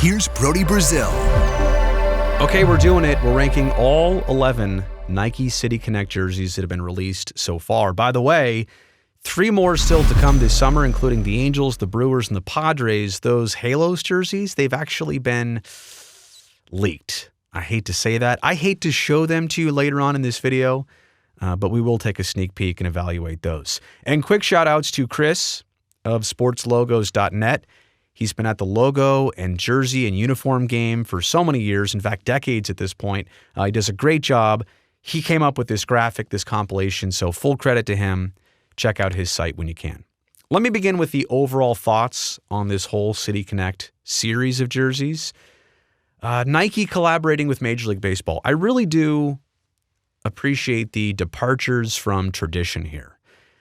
Here's Brody Brazil. Okay, we're doing it. We're ranking all 11 Nike City Connect jerseys that have been released so far. By the way, 3 more still to come this summer, including the Angels, the Brewers, and the Padres. Those Halos jerseys, they've actually been leaked. I hate to say that. I hate to show them to you later on in this video, but we will take a sneak peek and evaluate those. And quick shout outs to Chris of sportslogos.net. He's been at the logo and jersey and uniform game for so many years, in fact, decades at this point. He does a great job. He came up with this graphic, this compilation, so full credit to him. Check out his site when you can. Let me begin with the overall thoughts on this whole City Connect series of jerseys. Nike collaborating with Major League Baseball. I really do appreciate the departures from tradition here.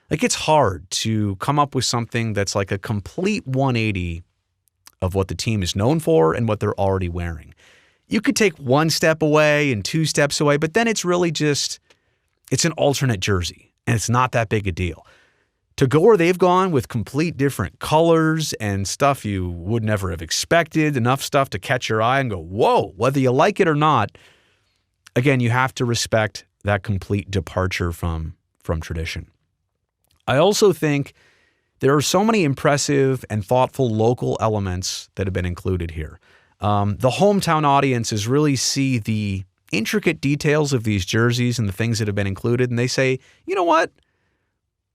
Like, it's hard to come up with something that's like a complete 180 of what the team is known for and what they're already wearing. You could take 1 step away and 2 steps away, but then it's really just, it's an alternate jersey, and it's not that big a deal. To go where they've gone with complete different colors and stuff you would never have expected, enough stuff to catch your eye and go, whoa, whether you like it or not, again, you have to respect that complete departure from tradition. I also think there are so many impressive and thoughtful local elements that have been included here. The hometown audiences really see the intricate details of these jerseys and the things that have been included, and they say, you know what?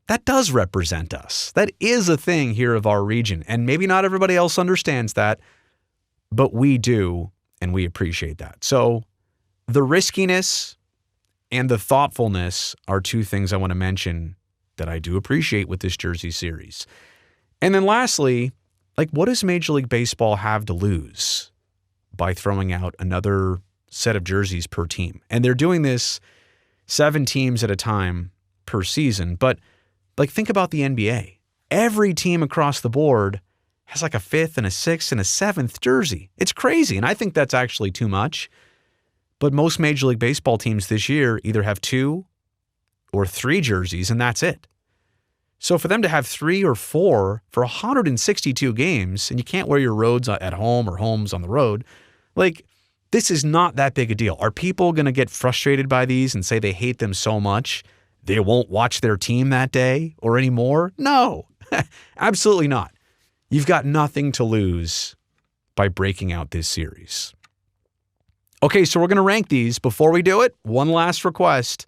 That does represent us. That is a thing here of our region, and maybe not everybody else understands that, but we do, and we appreciate that. So the riskiness and the thoughtfulness are 2 things I want to mention that I do appreciate with this jersey series. And then lastly, like, what does Major League Baseball have to lose by throwing out another set of jerseys per team? And they're doing this 7 teams at a time per season. But like, think about the NBA. Every team across the board has like a 5th and a 6th and a 7th jersey. It's crazy. And I think that's actually too much. But most Major League Baseball teams this year either have 2 or 3 jerseys, and that's it. So for them to have 3 or 4 for 162 games, and you can't wear your roads at home or homes on the road, like, this is not that big a deal. Are people going to get frustrated by these and say they hate them so much they won't watch their team that day or anymore? No, absolutely not. You've got nothing to lose by breaking out this series. Okay, so we're going to rank these. Before we do it, one last request.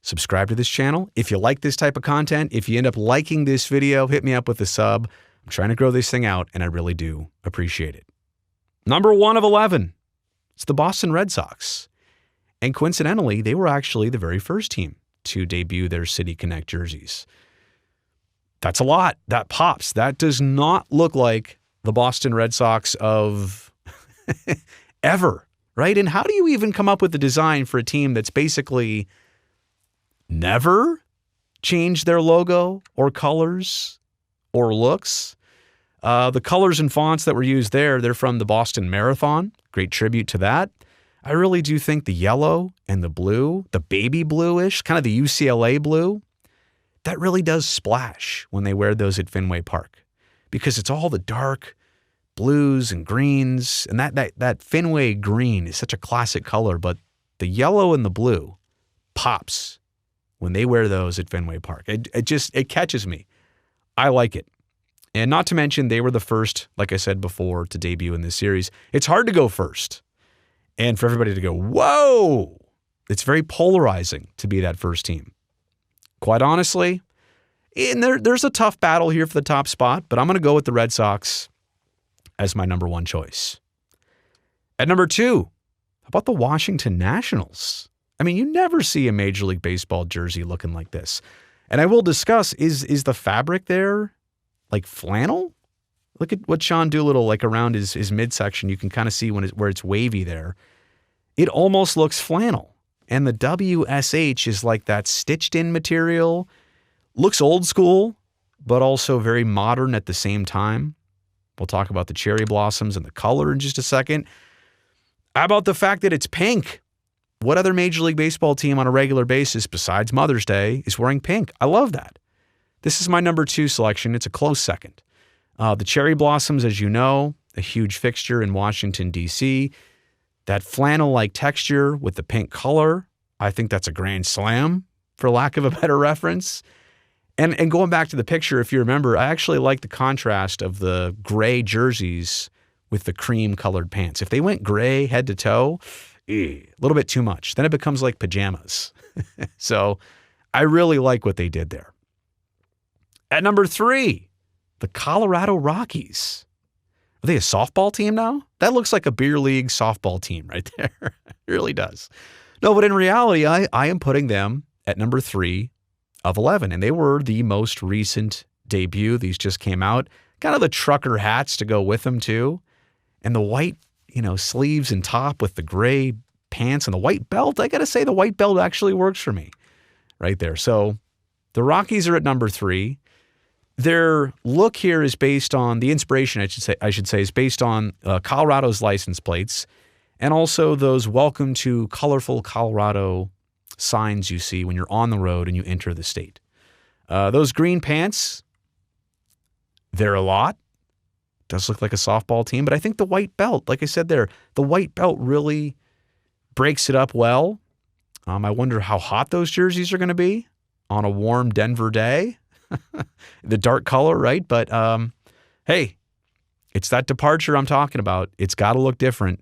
Subscribe to this channel. If you like this type of content, if you end up liking this video, hit me up with a sub. I'm trying to grow this thing out, and I really do appreciate it. Number 1 of 11. It's the Boston Red Sox. And coincidentally, they were actually the very first team to debut their City Connect jerseys. That's a lot. That pops. That does not look like the Boston Red Sox of ever, right? And how do you even come up with the design for a team that's basically never changed their logo or colors or looks? The colors and fonts that were used there, they're from the Boston Marathon. Great tribute to that. I really do think the yellow and the blue, the baby bluish, kind of the UCLA blue, that really does splash when they wear those at Fenway Park, because it's all the dark blues and greens, and that Fenway green is such a classic color, but the yellow and the blue pops when they wear those at Fenway Park. It catches me. I like it. And not to mention, they were the first, like I said before, to debut in this series. It's hard to go first. And for everybody to go, whoa, it's very polarizing to be that first team. Quite honestly, and there's a tough battle here for the top spot, but I'm going to go with the Red Sox as my number 1 choice. At number 2, how about the Washington Nationals? I mean, you never see a Major League Baseball jersey looking like this. And I will discuss, is the fabric there like flannel? Look at what Sean Doolittle, like around his midsection, you can kind of see where it's wavy there. It almost looks flannel. And the WSH is like that stitched in material. Looks old school, but also very modern at the same time. We'll talk about the cherry blossoms and the color in just a second. How about the fact that it's pink? What other Major League Baseball team on a regular basis besides Mother's Day is wearing pink? I love that. This is my number 2 selection. It's a close second. The cherry blossoms, as you know, a huge fixture in Washington, D.C. That flannel-like texture with the pink color, I think that's a grand slam, for lack of a better reference. And going back to the picture, if you remember, I actually like the contrast of the gray jerseys with the cream-colored pants. If they went gray head to toe, a little bit too much. Then it becomes like pajamas. So I really like what they did there. At number 3, the Colorado Rockies. Are they a softball team now? That looks like a beer league softball team right there. It really does. No, but in reality, I am putting them at number 3 of 11, and they were the most recent debut. These just came out. Kind of the trucker hats to go with them too. And the white, sleeves and top with the gray pants and the white belt. I got to say the white belt actually works for me right there. So the Rockies are at number 3. Their look here is based on the inspiration, I should say, is based on Colorado's license plates and also those welcome to colorful Colorado signs you see when you're on the road and you enter the state. Those green pants, they're a lot. Does look like a softball team, but I think the white belt, like I said there, the white belt really breaks it up well. I wonder how hot those jerseys are going to be on a warm Denver day. The dark color, right? But hey, it's that departure I'm talking about. It's got to look different.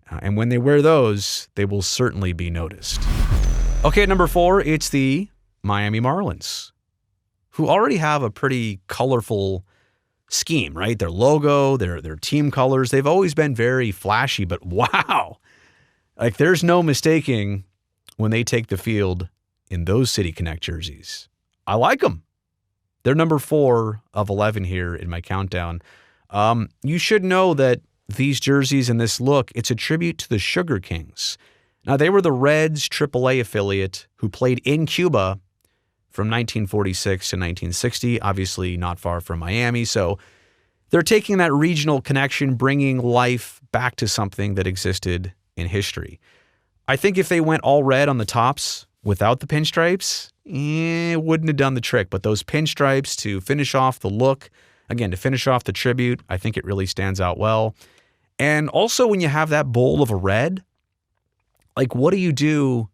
And when they wear those, they will certainly be noticed. Okay, at number 4, it's the Miami Marlins, who already have a pretty colorful scheme, right? Their logo, their team colors, they've always been very flashy, but wow. Like there's no mistaking when they take the field in those City Connect jerseys. I like them. They're number 4 of 11 here in my countdown. You should know that these jerseys and this look, it's a tribute to the Sugar Kings. Now, they were the Reds' AAA affiliate who played in Cuba from 1946 to 1960, obviously not far from Miami. So they're taking that regional connection, bringing life back to something that existed in history. I think if they went all red on the tops without the pinstripes, it wouldn't have done the trick. But those pinstripes to finish off the look, again, to finish off the tribute, I think it really stands out well. And also when you have that bowl of a red, like what do you do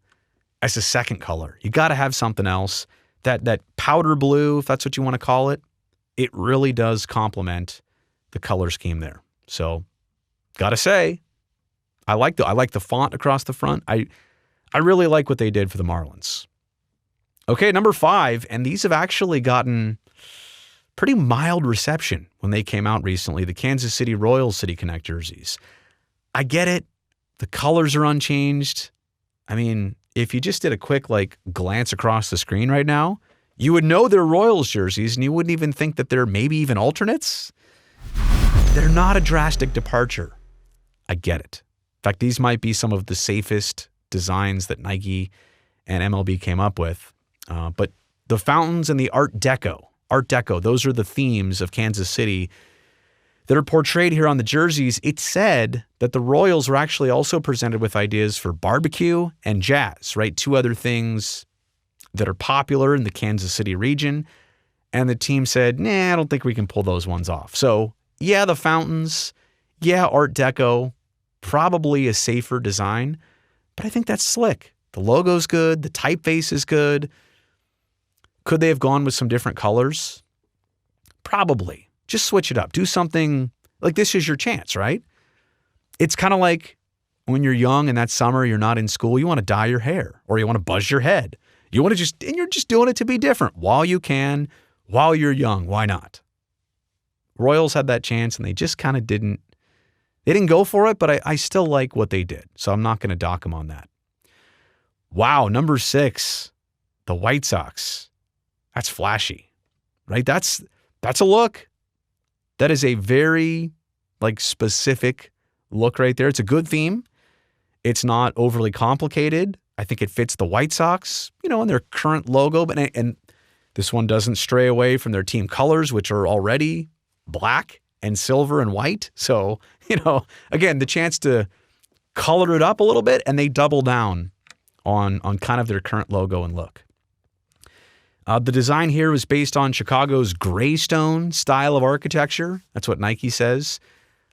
as a second color? You got to have something else. That powder blue, if that's what you want to call it, it really does complement the color scheme there. So got to say, I like the font across the front. I really like what they did for the Marlins. Okay, number 5, and these have actually gotten pretty mild reception when they came out recently, the Kansas City Royals City Connect jerseys. I get it. The colors are unchanged. I mean, if you just did a quick glance across the screen right now, you would know they're Royals jerseys and you wouldn't even think that they're maybe even alternates. They're not a drastic departure. I get it. In fact, these might be some of the safest designs that Nike and MLB came up with. But the fountains and the Art Deco, those are the themes of Kansas City that are portrayed here on the jerseys. It said that the Royals were actually also presented with ideas for barbecue and jazz, right? 2 other things that are popular in the Kansas City region. And the team said, nah, I don't think we can pull those ones off. So yeah, the fountains, yeah, Art Deco, probably a safer design, but I think that's slick. The logo's good. The typeface is good. Could they have gone with some different colors? Probably. Just switch it up. Do something like this is your chance, right? It's kind of like when you're young and that summer you're not in school, you want to dye your hair or you want to buzz your head. You want to and you're just doing it to be different while you can, while you're young. Why not? Royals had that chance and they just kind of they didn't go for it, but I still like what they did. So I'm not going to dock them on that. Wow. Number 6, the White Sox. That's flashy, right? That's a look. That is a very specific look right there. It's a good theme. It's not overly complicated. I think it fits the White Sox, in their current logo. And this one doesn't stray away from their team colors, which are already black and silver and white. So, again, the chance to color it up a little bit, and they double down on kind of their current logo and look. The design here was based on Chicago's Greystone style of architecture. That's what Nike says.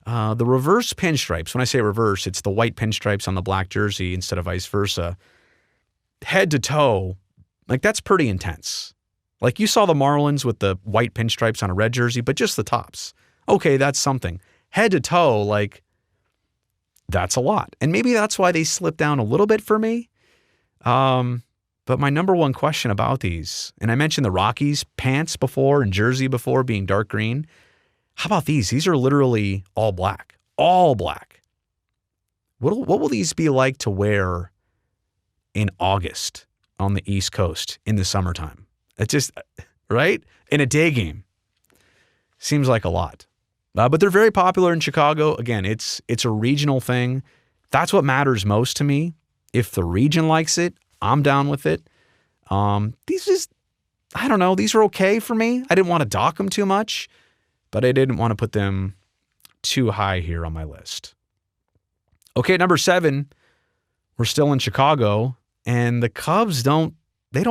The reverse pinstripes, when I say reverse, it's the white pinstripes on the black jersey instead of vice versa. Head to toe, like that's pretty intense. Like you saw the Marlins with the white pinstripes on a red jersey, but just the tops. Okay, that's something. Head to toe, like that's a lot. And maybe that's why they slipped down a little bit for me. But my number one question about these, and I mentioned the Rockies pants before and jersey before being dark green. How about these? These are literally all black. All black. What will these be like to wear in August on the East Coast in the summertime? It's just, right? In a day game. Seems like a lot. But they're very popular in Chicago. Again, it's a regional thing. That's what matters most to me. If the region likes it, I'm down with it. These just, I don't know. These are okay for me. I didn't want to dock them too much, but I didn't want to put them too high here on my list. Okay, number 7, we're still in Chicago, and the Cubs don't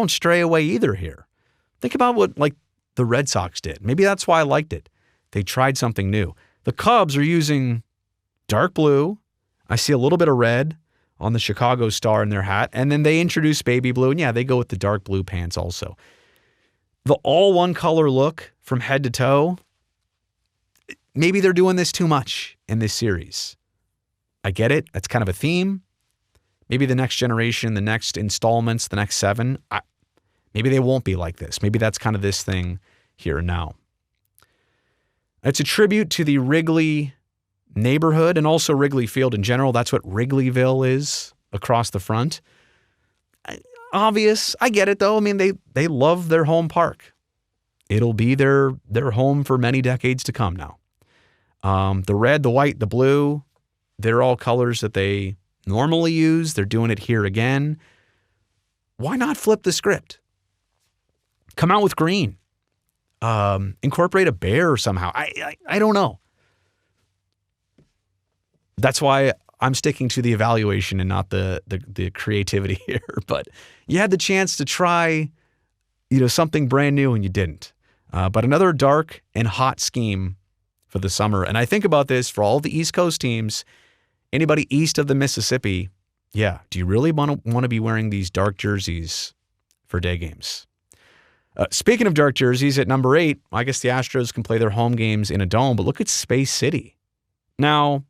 stray away either here. Think about what like the Red Sox did. Maybe that's why I liked it. They tried something new. The Cubs are using dark blue. I see a little bit of red on the Chicago star in their hat, and then they introduce baby blue, and yeah, they go with the dark blue pants also. The all one color look from head to toe, maybe they're doing this too much in this series. I get it. That's kind of a theme. Maybe the next generation, the next installments, the next 7, maybe they won't be like this. Maybe that's kind of this thing here and now. It's a tribute to the Wrigley neighborhood and also Wrigley Field in general. That's what Wrigleyville is across the front. Obvious. I get it, though. I mean, they love their home park. It'll be their home for many decades to come now. The red, the white, the blue, they're all colors that they normally use. They're doing it here again. Why not flip the script? Come out with green. Incorporate a bear somehow. I don't know. That's why I'm sticking to the evaluation and not the creativity here. But you had the chance to try, something brand new and you didn't. But another dark and hot scheme for the summer. And I think about this for all the East Coast teams, anybody east of the Mississippi. Yeah. Do you really want to be wearing these dark jerseys for day games? Speaking of dark jerseys, at number 8, I guess the Astros can play their home games in a dome, but look at Space City. Now,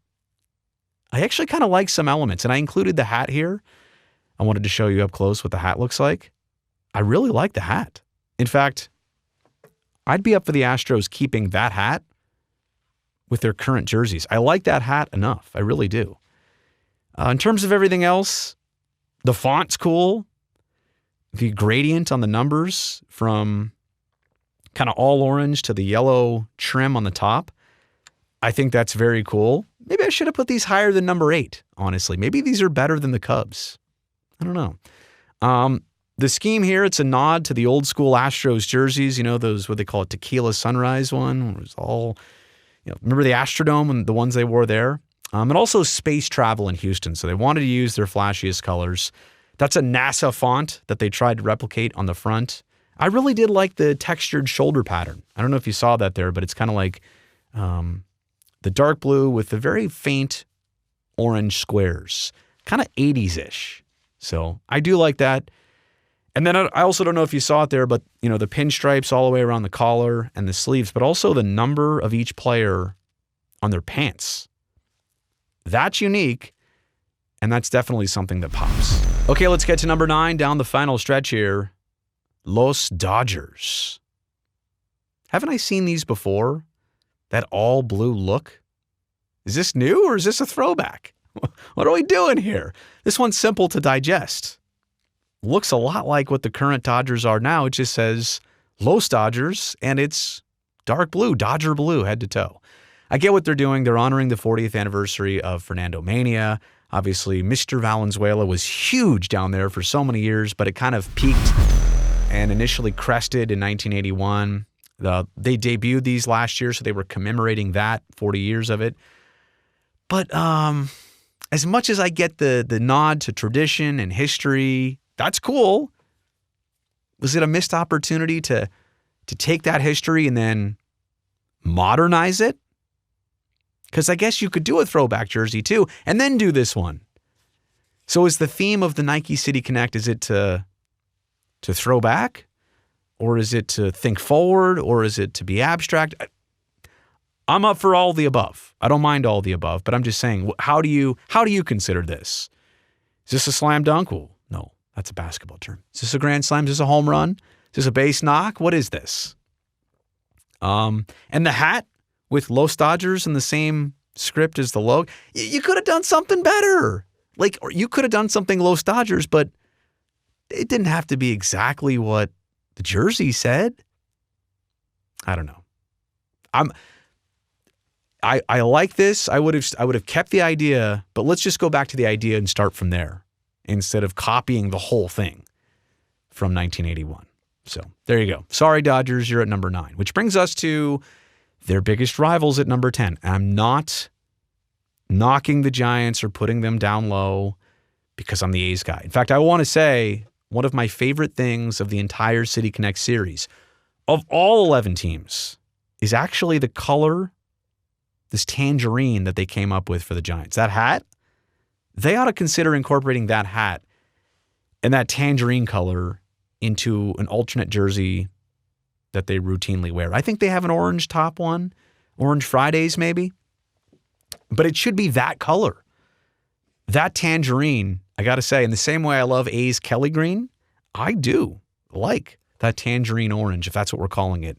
I actually kind of like some elements, and I included the hat here. I wanted to show you up close what the hat looks like. I really like the hat. In fact, I'd be up for the Astros keeping that hat with their current jerseys. I like that hat enough. I really do. In terms of everything else, the font's cool. The gradient on the numbers from kind of all orange to the yellow trim on the top, I think that's very cool. Maybe I should have put these higher than number 8, honestly. Maybe these are better than the Cubs. I don't know. The scheme here, it's a nod to the old school Astros jerseys, those, what they call it, Tequila Sunrise one. It was all, remember the Astrodome and the ones they wore there? And also space travel in Houston. So they wanted to use their flashiest colors. That's a NASA font that they tried to replicate on the front. I really did like the textured shoulder pattern. I don't know if you saw that there, but it's kind of like the dark blue with the very faint orange squares. Kind of 80s-ish. So I do like that. And then I also don't know if you saw it there, but, the pinstripes all the way around the collar and the sleeves, but also the number of each player on their pants. That's unique, and that's definitely something that pops. Okay, let's get to number 9, down the final stretch here. Los Dodgers. Haven't I seen these before? That all blue look? Is this new or is this a throwback? What are we doing here? This one's simple to digest. Looks a lot like what the current Dodgers are now. It just says Los Dodgers, and it's dark blue, Dodger blue, head to toe. I get what they're doing. They're honoring the 40th anniversary of FERNANDOMANIA. Obviously, Mr. Valenzuela was huge down there for so many years, but it kind of peaked and initially crested in 1981. They debuted these last year, so they were commemorating that, 40 years of it. But as much as I get the nod to tradition and history, that's cool. Was it a missed opportunity to take that history and then modernize it? Because I guess you could do a throwback jersey too, and then do this one. So is the theme of the Nike City Connect, is it to throw back? Or is it to think forward? Or is it to be abstract? I'm up for all the above. I don't mind all the above, but I'm just saying, how do you consider this? Is this a slam dunk? Well, no, that's a basketball term. Is this a grand slam? Is this a home run? Is this a base knock? What is this? And the hat with Los Dodgers in the same script as the logo. You could have done something better. Like, or you could have done something Los Dodgers, but it didn't have to be exactly what the jersey said. I don't know. I like this. I would have kept the idea, but let's just go back to the idea and start from there instead of copying the whole thing from 1981. So there you go. Sorry, Dodgers, you're at number 9, which brings us to their biggest rivals at number 10. I'm not knocking the Giants or putting them down low because I'm the A's guy. In fact, I want to say one of my favorite things of the entire City Connect series, of all 11 teams, is actually the color, this tangerine that they came up with for the Giants. That hat, they ought to consider incorporating that hat and that tangerine color into an alternate jersey that they routinely wear. I think they have an orange top one, Orange Fridays maybe, but it should be that color. That tangerine, I got to say, in the same way I love A's Kelly green, I do like that tangerine orange, if that's what we're calling it,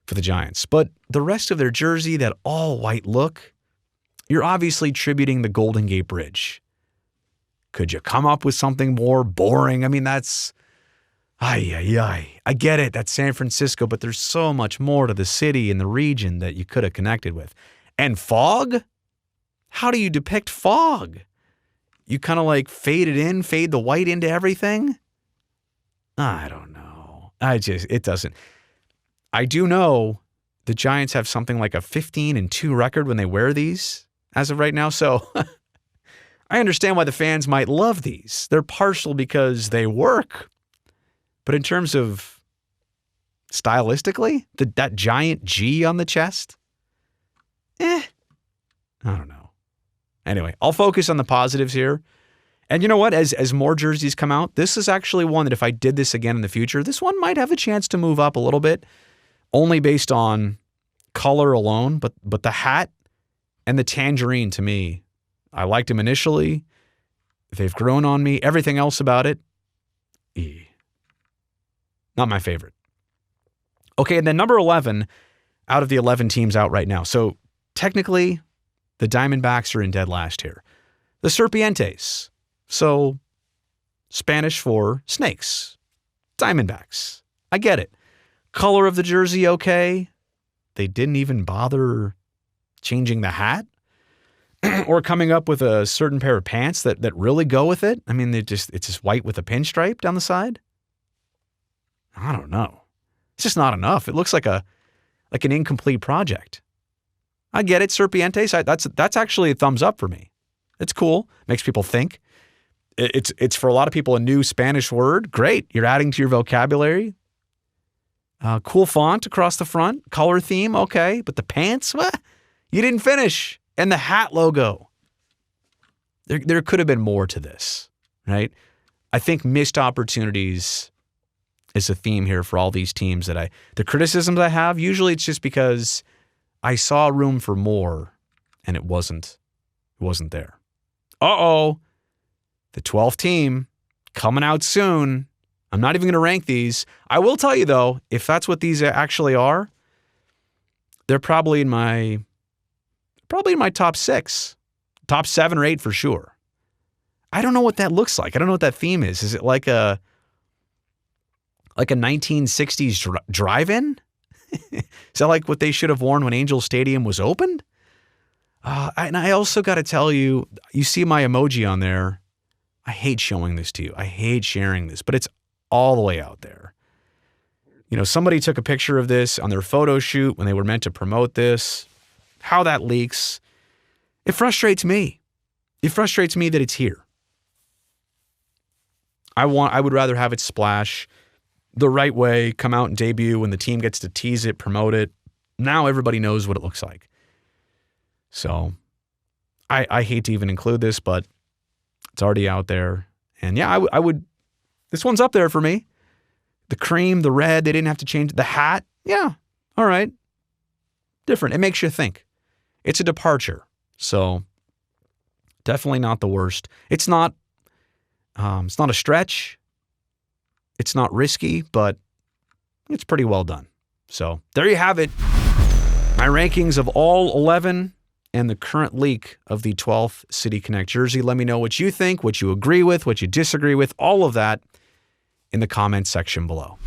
for the Giants. But the rest of their jersey, that all white look, you're obviously tributing the Golden Gate Bridge. Could you come up with something more boring? I mean, that's, I get it. That's San Francisco, but there's so much more to the city and the region that you could have connected with. And fog? How do you depict fog? You kind of like fade the white into everything? I don't know. It doesn't. I do know the Giants have something like a 15-2 record when they wear these as of right now. So I understand why the fans might love these. They're partial because they work. But in terms of stylistically, that giant G on the chest, I don't know. Anyway, I'll focus on the positives here. And you know what? As more jerseys come out, this is actually one that if I did this again in the future, this one might have a chance to move up a little bit, only based on color alone. But the hat and the tangerine, to me, I liked them initially. They've grown on me. Everything else about it, not my favorite. Okay, and then number 11 out of the 11 teams out right now. So technically, the Diamondbacks are in dead last here. The Serpientes, so Spanish for snakes. Diamondbacks. I get it. Color of the jersey, okay. They didn't even bother changing the hat or coming up with a certain pair of pants that really go with it. I mean, it's just white with a pinstripe down the side. I don't know. It's just not enough. It looks like an incomplete project. I get it, Serpientes. That's actually a thumbs up for me. It's cool. Makes people think. It's for a lot of people a new Spanish word. Great. You're adding to your vocabulary. Cool font across the front. Color theme. Okay. But the pants? What? You didn't finish. And the hat logo. There could have been more to this, right? I think missed opportunities is a theme here for all these teams the criticisms I have, usually it's just because I saw room for more and it wasn't there. Uh-oh. The 12th team coming out soon. I'm not even going to rank these. I will tell you though, if that's what these actually are, they're probably in my top 6, top 7 or 8 for sure. I don't know what that looks like. I don't know what that theme is. Is it like a 1960s drive-in? Is that like what they should have worn when Angel Stadium was opened? And I also got to tell you, you see my emoji on there. I hate showing this to you. I hate sharing this, but it's all the way out there. You know, somebody took a picture of this on their photo shoot when they were meant to promote this. How that leaks. It frustrates me. It frustrates me that it's here. I would rather have it splash the right way, come out and debut when the team gets to tease it, promote it. Now everybody knows what it looks like. So I hate to even include this, but it's already out there. And yeah, I would, this one's up there for me. The cream, the red, they didn't have to change. The hat, yeah, all right. Different. It makes you think. It's a departure. So definitely not the worst. It's not a stretch. It's not risky, but it's pretty well done. So there you have it. My rankings of all 11 and the current leak of the 12th City Connect jersey. Let me know what you think, what you agree with, what you disagree with, all of that in the comments section below.